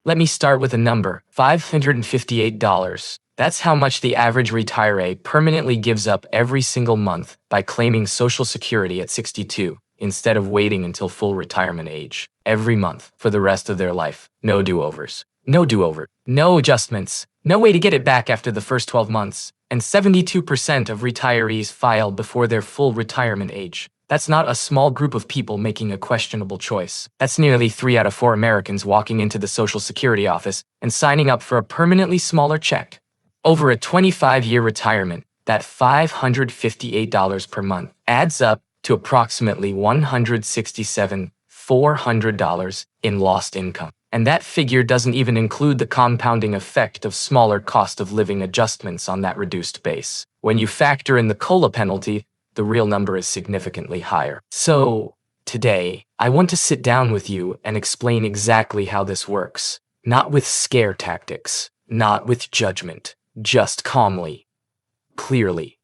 Let me start with a number, $558. That's how much the average retiree permanently gives up every single month by claiming Social Security at 62, instead of waiting until full retirement age. Every month, for the rest of their life. No do-overs. No do-over. No adjustments. No way to get it back after the first 12 months. And 72% of retirees file before their full retirement age. That's not a small group of people making a questionable choice. That's nearly 3 out of 4 Americans walking into the Social Security office and signing up for a permanently smaller check. Over a 25-year retirement, that $558 per month adds up to approximately $167,400 in lost income. And that figure doesn't even include the compounding effect of smaller cost of living adjustments on that reduced base. When you factor in the COLA penalty, the real number is significantly higher. So, today, I want to sit down with you and explain exactly how this works. Not with scare tactics, not with judgment, just calmly, clearly,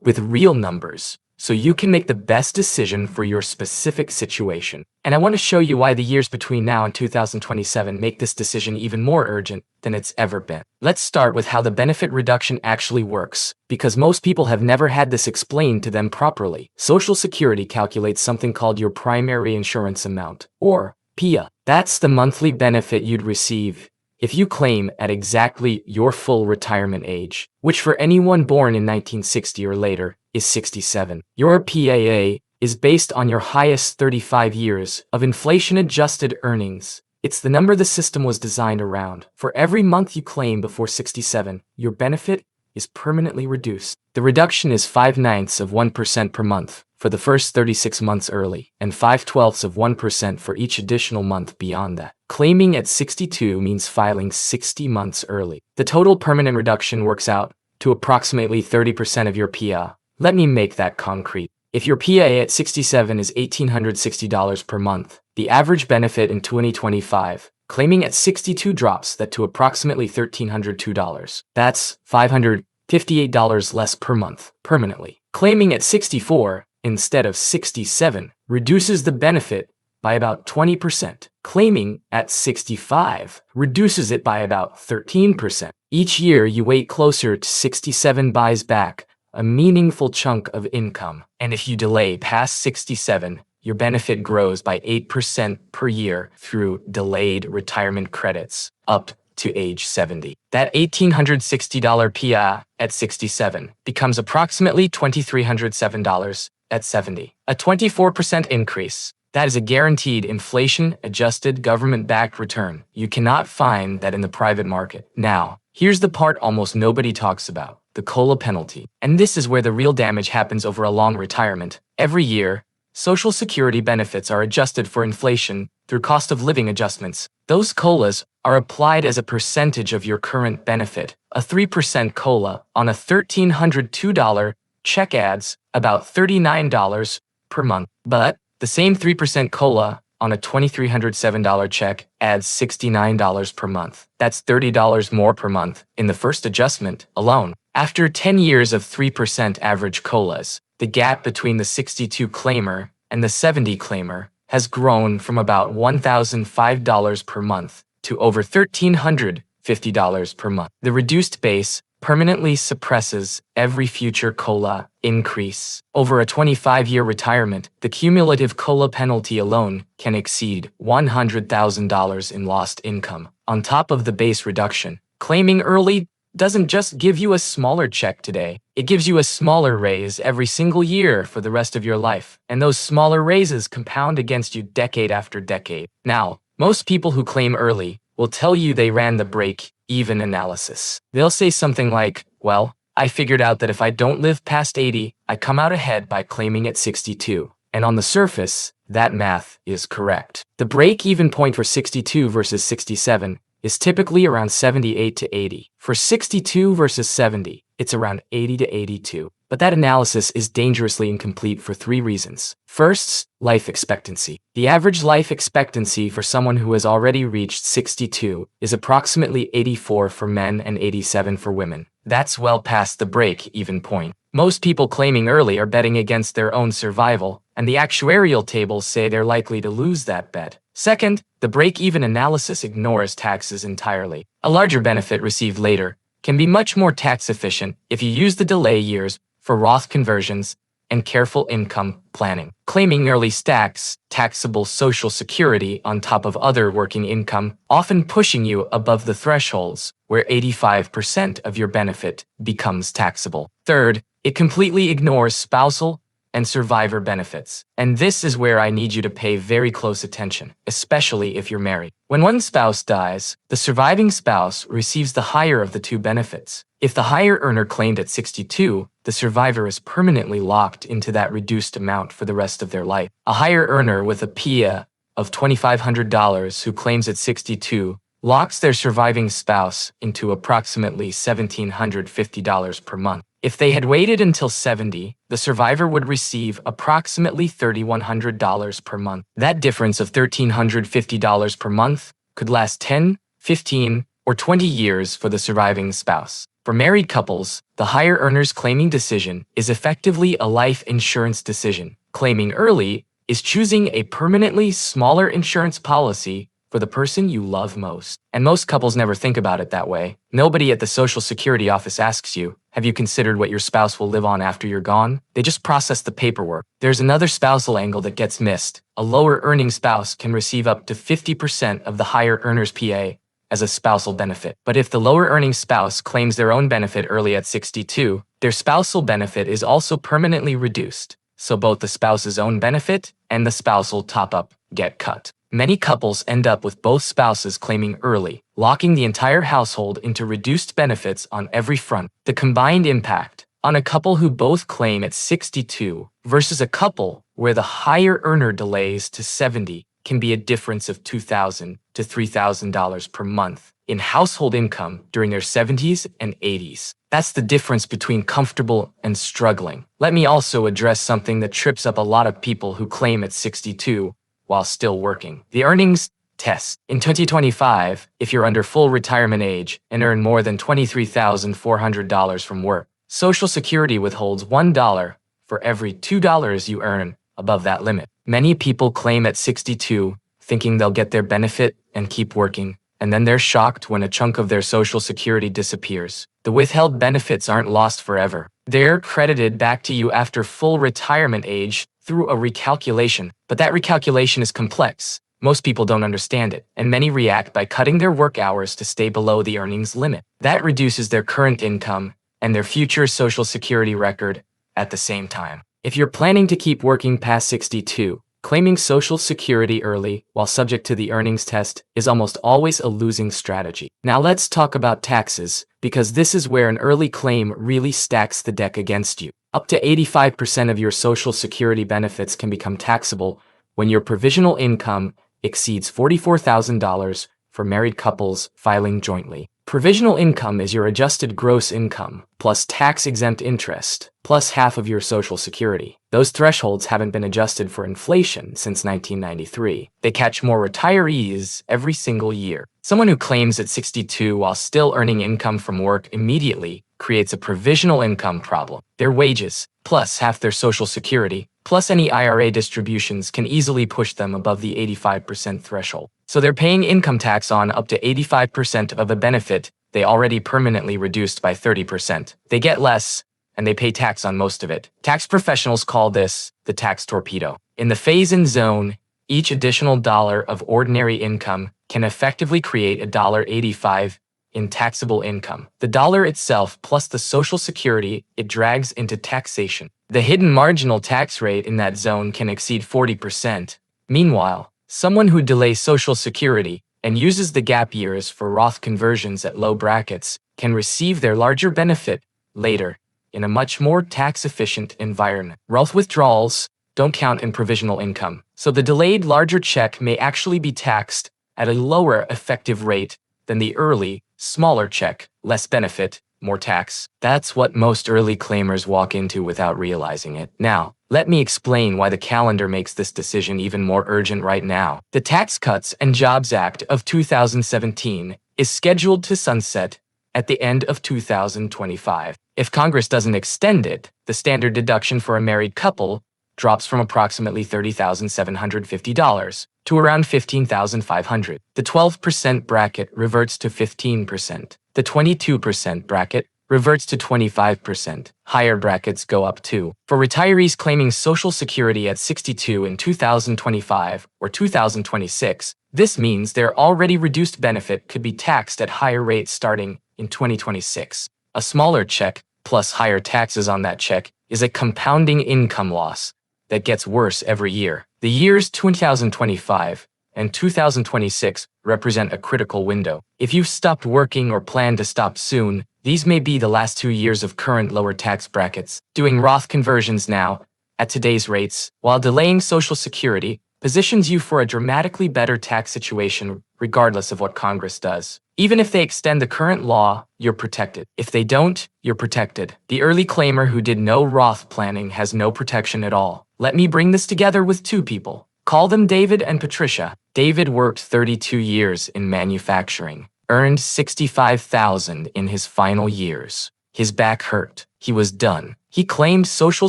with real numbers, so you can make the best decision for your specific situation. And I want to show you why the years between now and 2027 make this decision even more urgent than it's ever been. Let's start with how the benefit reduction actually works, because most people have never had this explained to them properly. Social Security calculates something called your primary insurance amount, or PIA. That's the monthly benefit you'd receive if you claim at exactly your full retirement age, which for anyone born in 1960 or later is 67. Your PAA is based on your highest 35 years of inflation-adjusted earnings. It's the number the system was designed around. For every month you claim before 67, your benefit is permanently reduced. The reduction is 0.5% per month for the first 36 months early, and 0.5% for each additional month beyond that. Claiming at 62 means filing 60 months early. The total permanent reduction works out to approximately 30% of your PIA. Let me make that concrete. If your PIA at 67 is $1,860 per month, the average benefit in 2025, claiming at 62 drops that to approximately $1,302. That's $558 less per month, permanently. Claiming at 64, instead of 67, reduces the benefit by about 20%. Claiming at 65 reduces it by about 13%. Each year you wait closer to 67 buys back a meaningful chunk of income. And if you delay past 67, your benefit grows by 8% per year through delayed retirement credits up to age 70. That $1,860 PIA at 67 becomes approximately $2,307 at 70, a 24% increase. That is a guaranteed inflation-adjusted government-backed return. You cannot find that in the private market. Now, here's the part almost nobody talks about, the COLA penalty. And this is where the real damage happens over a long retirement. Every year, Social Security benefits are adjusted for inflation through cost of living adjustments. Those COLAs are applied as a percentage of your current benefit. A 3% COLA on a $1,302 check adds about $39 per month. But the same 3% COLA on a $2,307 check adds $69 per month. That's $30 more per month in the first adjustment alone. After 10 years of 3% average COLAs, the gap between the 62 claimer and the 70 claimer has grown from about $1,005 per month to over $1,350 per month. The reduced base permanently suppresses every future COLA increase. Over a 25-year retirement, the cumulative COLA penalty alone can exceed $100,000 in lost income. On top of the base reduction, claiming early doesn't just give you a smaller check today, it gives you a smaller raise every single year for the rest of your life. And those smaller raises compound against you decade after decade. Now, most people who claim early will tell you they ran the break-even analysis. They'll say something like, well, I figured out that if I don't live past 80, I come out ahead by claiming at 62. And on the surface, that math is correct. The break-even point for 62 versus 67 is typically around 78 to 80. For 62 versus 70, it's around 80 to 82. But that analysis is dangerously incomplete for 3 reasons. First, life expectancy. The average life expectancy for someone who has already reached 62 is approximately 84 for men and 87 for women. That's well past the break-even point. Most people claiming early are betting against their own survival, and the actuarial tables say they're likely to lose that bet. Second, the break-even analysis ignores taxes entirely. A larger benefit received later can be much more tax-efficient if you use the delay years for Roth conversions and careful income planning. Claiming early stacks taxable Social Security on top of other working income, often pushing you above the thresholds where 85% of your benefit becomes taxable. Third, it completely ignores spousal and survivor benefits. And this is where I need you to pay very close attention, especially if you're married. When one spouse dies, the surviving spouse receives the higher of the two benefits. If the higher earner claimed at 62, the survivor is permanently locked into that reduced amount for the rest of their life. A higher earner with a PIA of $2,500 who claims at 62 locks their surviving spouse into approximately $1,750 per month. If they had waited until 70, the survivor would receive approximately $3,100 per month. That difference of $1,350 per month could last 10, 15, or 20 years for the surviving spouse. For married couples, the higher earner's claiming decision is effectively a life insurance decision. Claiming early is choosing a permanently smaller insurance policy for the person you love most. And most couples never think about it that way. Nobody at the Social Security office asks you, have you considered what your spouse will live on after you're gone? They just process the paperwork. There's another spousal angle that gets missed. A lower earning spouse can receive up to 50% of the higher earner's PA as a spousal benefit. But if the lower earning spouse claims their own benefit early at 62, their spousal benefit is also permanently reduced. So both the spouse's own benefit and the spousal top-up get cut. Many couples end up with both spouses claiming early, locking the entire household into reduced benefits on every front. The combined impact on a couple who both claim at 62 versus a couple where the higher earner delays to 70 can be a difference of $2,000 to $3,000 per month in household income during their 70s and 80s. That's the difference between comfortable and struggling. Let me also address something that trips up a lot of people who claim at 62 while still working. The earnings test. In 2025, if you're under full retirement age and earn more than $23,400 from work, Social Security withholds $1 for every $2 you earn above that limit. Many people claim at 62, thinking they'll get their benefit and keep working, and then they're shocked when a chunk of their Social Security disappears. The withheld benefits aren't lost forever. They're credited back to you after full retirement age through a recalculation, but that recalculation is complex. Most people don't understand it, and many react by cutting their work hours to stay below the earnings limit. That reduces their current income and their future Social Security record at the same time. If you're planning to keep working past 62, claiming Social Security early while subject to the earnings test is almost always a losing strategy. Now let's talk about taxes, because this is where an early claim really stacks the deck against you. Up to 85% of your Social Security benefits can become taxable when your provisional income exceeds $44,000 for married couples filing jointly. Provisional income is your adjusted gross income, plus tax-exempt interest, plus half of your Social Security. Those thresholds haven't been adjusted for inflation since 1993. They catch more retirees every single year. Someone who claims at 62 while still earning income from work immediately creates a provisional income problem. Their wages, plus half their Social Security, plus any IRA distributions can easily push them above the 85% threshold. So they're paying income tax on up to 85% of a benefit they already permanently reduced by 30%. They get less, and they pay tax on most of it. Tax professionals call this the tax torpedo. In the phase-in zone, each additional dollar of ordinary income can effectively create $1.85 in taxable income. The dollar itself plus the Social Security it drags into taxation. The hidden marginal tax rate in that zone can exceed 40%. Meanwhile, someone who delays Social Security and uses the gap years for Roth conversions at low brackets can receive their larger benefit later in a much more tax-efficient environment. Roth withdrawals don't count in provisional income, so the delayed larger check may actually be taxed at a lower effective rate than the early, smaller check, less benefit, more tax. That's what most early claimers walk into without realizing it. Now, let me explain why the calendar makes this decision even more urgent right now. The Tax Cuts and Jobs Act of 2017 is scheduled to sunset at the end of 2025. If Congress doesn't extend it, the standard deduction for a married couple drops from approximately $30,750 to around 15,500. The 12% bracket reverts to 15%. The 22% bracket reverts to 25%. Higher brackets go up too. For retirees claiming Social Security at 62 in 2025 or 2026, this means their already reduced benefit could be taxed at higher rates starting in 2026. A smaller check, plus higher taxes on that check, is a compounding income loss that gets worse every year. The years 2025 and 2026 represent a critical window. If you've stopped working or plan to stop soon, these may be the last 2 years of current lower tax brackets. Doing Roth conversions now, at today's rates, while delaying Social Security, positions you for a dramatically better tax situation regardless of what Congress does. Even if they extend the current law, you're protected. If they don't, you're protected. The early claimer who did no Roth planning has no protection at all. Let me bring this together with two people. Call them David and Patricia. David worked 32 years in manufacturing, earned $65,000 in his final years. His back hurt. He was done. He claimed Social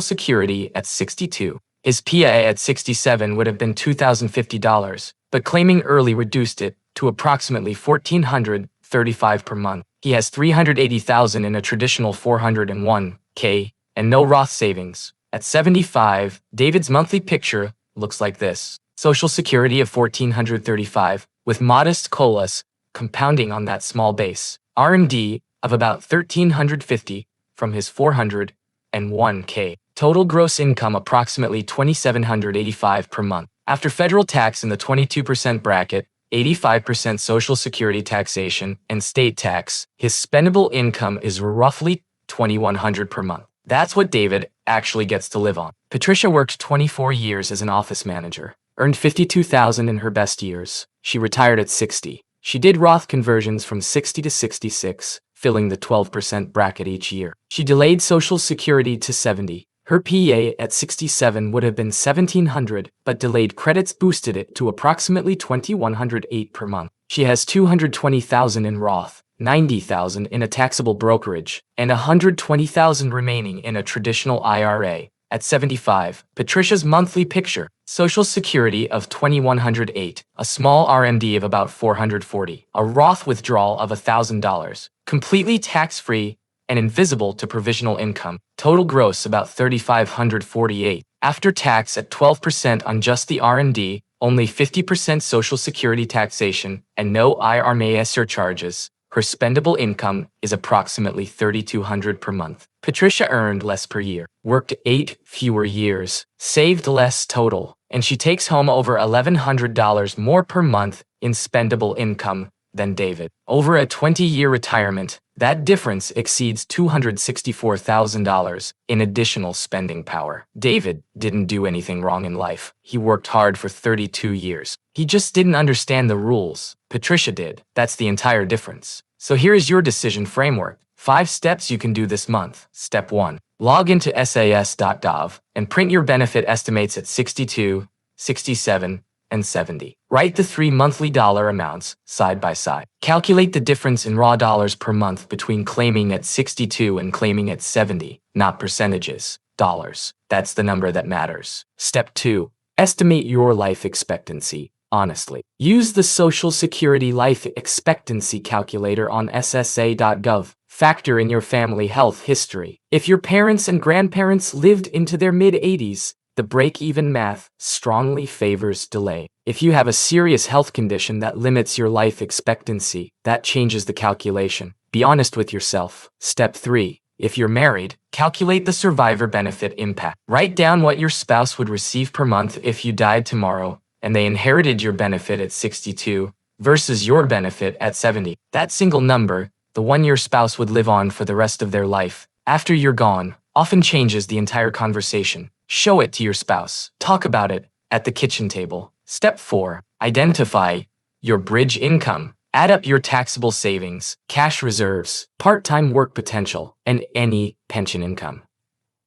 Security at 62. His PA at 67 would have been $2,050, but claiming early reduced it to approximately $1,435 per month. He has $380,000 in a traditional 401k and no Roth savings. At 75, David's monthly picture looks like this. Social Security of $1,435 with modest COLAs compounding on that small base. RMD of about $1,350 from his 401k. Total gross income approximately $2,785 per month. After federal tax in the 22% bracket, 85% Social Security taxation, and state tax, his spendable income is roughly $2,100 per month. That's what David actually gets to live on. Patricia worked 24 years as an office manager, earned $52,000 in her best years. She retired at 60. She did Roth conversions from 60 to 66, filling the 12% bracket each year. She delayed Social Security to 70. Her PA at 67 would have been $1,700, but delayed credits boosted it to approximately $2,108 per month. She has $220,000 in Roth, $90,000 in a taxable brokerage, and $120,000 remaining in a traditional IRA. At 75, Patricia's monthly picture, Social Security of $2,108, a small RMD of about $440, a Roth withdrawal of $1,000, completely tax-free and invisible to provisional income, total gross about $3,548. After tax at 12% on just the RMD, only 50% Social Security taxation, and no IRMA surcharges, her spendable income is approximately $3,200 per month. Patricia earned less per year, worked 8 fewer years, saved less total, and she takes home over $1,100 more per month in spendable income than David. Over a 20-year retirement, that difference exceeds $264,000 in additional spending power. David didn't do anything wrong in life. He worked hard for 32 years. He just didn't understand the rules. Patricia did. That's the entire difference. So here is your decision framework. 5 steps you can do this month. Step 1. Log into sas.gov and print your benefit estimates at 62, 67, and 70. Write the 3 monthly dollar amounts side by side. Calculate the difference in raw dollars per month between claiming at 62 and claiming at 70, not percentages, dollars. That's the number that matters. Step 2. Estimate your life expectancy, honestly. Use the Social Security Life Expectancy Calculator on SSA.gov. Factor in your family health history. If your parents and grandparents lived into their mid-80s, the break-even math strongly favors delay. If you have a serious health condition that limits your life expectancy, that changes the calculation. Be honest with yourself. Step 3. If you're married, calculate the survivor benefit impact. Write down what your spouse would receive per month if you died tomorrow and they inherited your benefit at 62 versus your benefit at 70. That single number, the one your spouse would live on for the rest of their life, after you're gone, often changes the entire conversation. Show it to your spouse. Talk about it at the kitchen table. Step 4. Identify your bridge income. Add up your taxable savings, cash reserves, part-time work potential, and any pension income.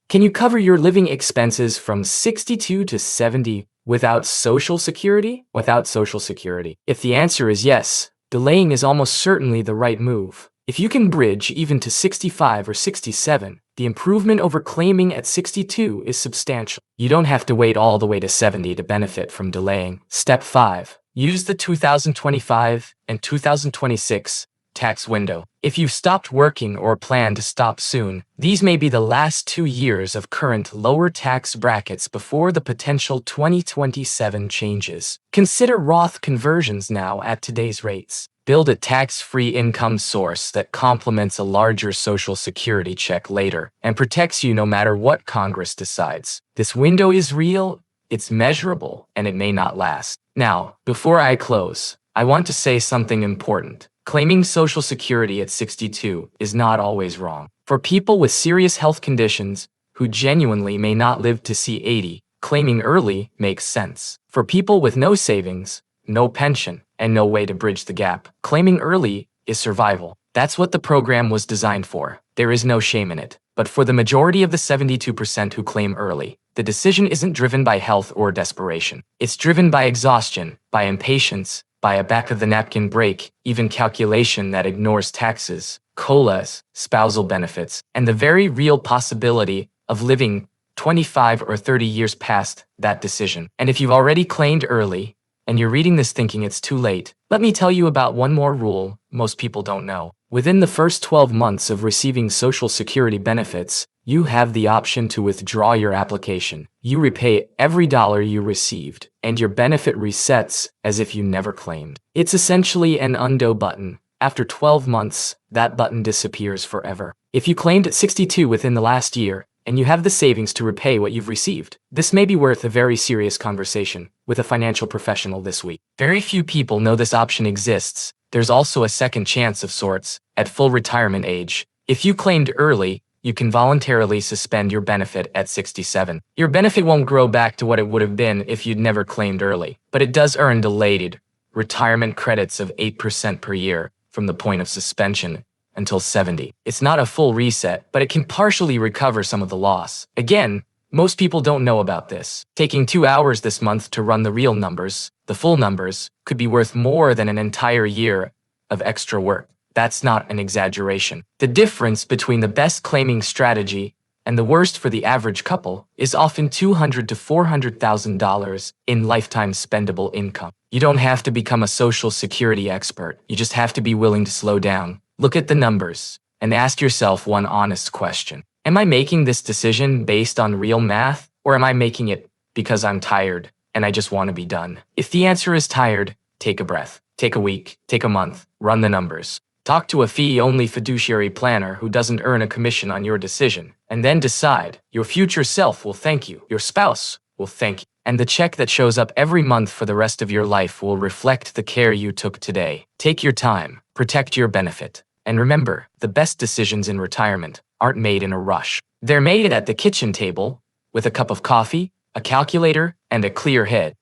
Can you cover your living expenses from 62 to 70 without Social Security? Without Social Security. If the answer is yes, delaying is almost certainly the right move. If you can bridge even to 65 or 67, the improvement over claiming at 62 is substantial. You don't have to wait all the way to 70 to benefit from delaying. Step 5. Use the 2025 and 2026 tax window. If you've stopped working or plan to stop soon, these may be the last 2 years of current lower tax brackets before the potential 2027 changes. Consider Roth conversions now at today's rates. Build a tax-free income source that complements a larger Social Security check later and protects you no matter what Congress decides. This window is real, it's measurable, and it may not last. Now, before I close, I want to say something important. Claiming Social Security at 62 is not always wrong. For people with serious health conditions who genuinely may not live to see 80, claiming early makes sense. For people with no savings, no pension, and no way to bridge the gap, claiming early is survival. That's what the program was designed for. There is no shame in it. But for the majority of the 72% who claim early, the decision isn't driven by health or desperation. It's driven by exhaustion, by impatience, by a back-of-the-napkin break, even calculation that ignores taxes, COLAs, spousal benefits, and the very real possibility of living 25 or 30 years past that decision. And if you've already claimed early, and you're reading this thinking it's too late, let me tell you about one more rule most people don't know. Within the first 12 months of receiving Social Security benefits, you have the option to withdraw your application. You repay every dollar you received, and your benefit resets as if you never claimed. It's essentially an undo button. After 12 months, that button disappears forever. If you claimed at 62 within the last year, and you have the savings to repay what you've received, this may be worth a very serious conversation with a financial professional this week. Very few people know this option exists. There's also a second chance of sorts at full retirement age. If you claimed early, you can voluntarily suspend your benefit at 67. Your benefit won't grow back to what it would have been if you'd never claimed early, but it does earn delayed retirement credits of 8% per year from the point of suspension until 70. It's not a full reset, but it can partially recover some of the loss. Again, most people don't know about this. Taking 2 hours this month to run the real numbers, the full numbers, could be worth more than an entire year of extra work. That's not an exaggeration. The difference between the best claiming strategy and the worst for the average couple is often $200,000 to $400,000 in lifetime spendable income. You don't have to become a Social Security expert. You just have to be willing to slow down. Look at the numbers and ask yourself one honest question. Am I making this decision based on real math, or am I making it because I'm tired and I just want to be done? If the answer is tired, take a breath. Take a week, take a month, run the numbers. Talk to a fee-only fiduciary planner who doesn't earn a commission on your decision, and then decide. Your future self will thank you. Your spouse will thank you. And the check that shows up every month for the rest of your life will reflect the care you took today. Take your time. Protect your benefit. And remember, the best decisions in retirement aren't made in a rush. They're made at the kitchen table with a cup of coffee, a calculator, and a clear head.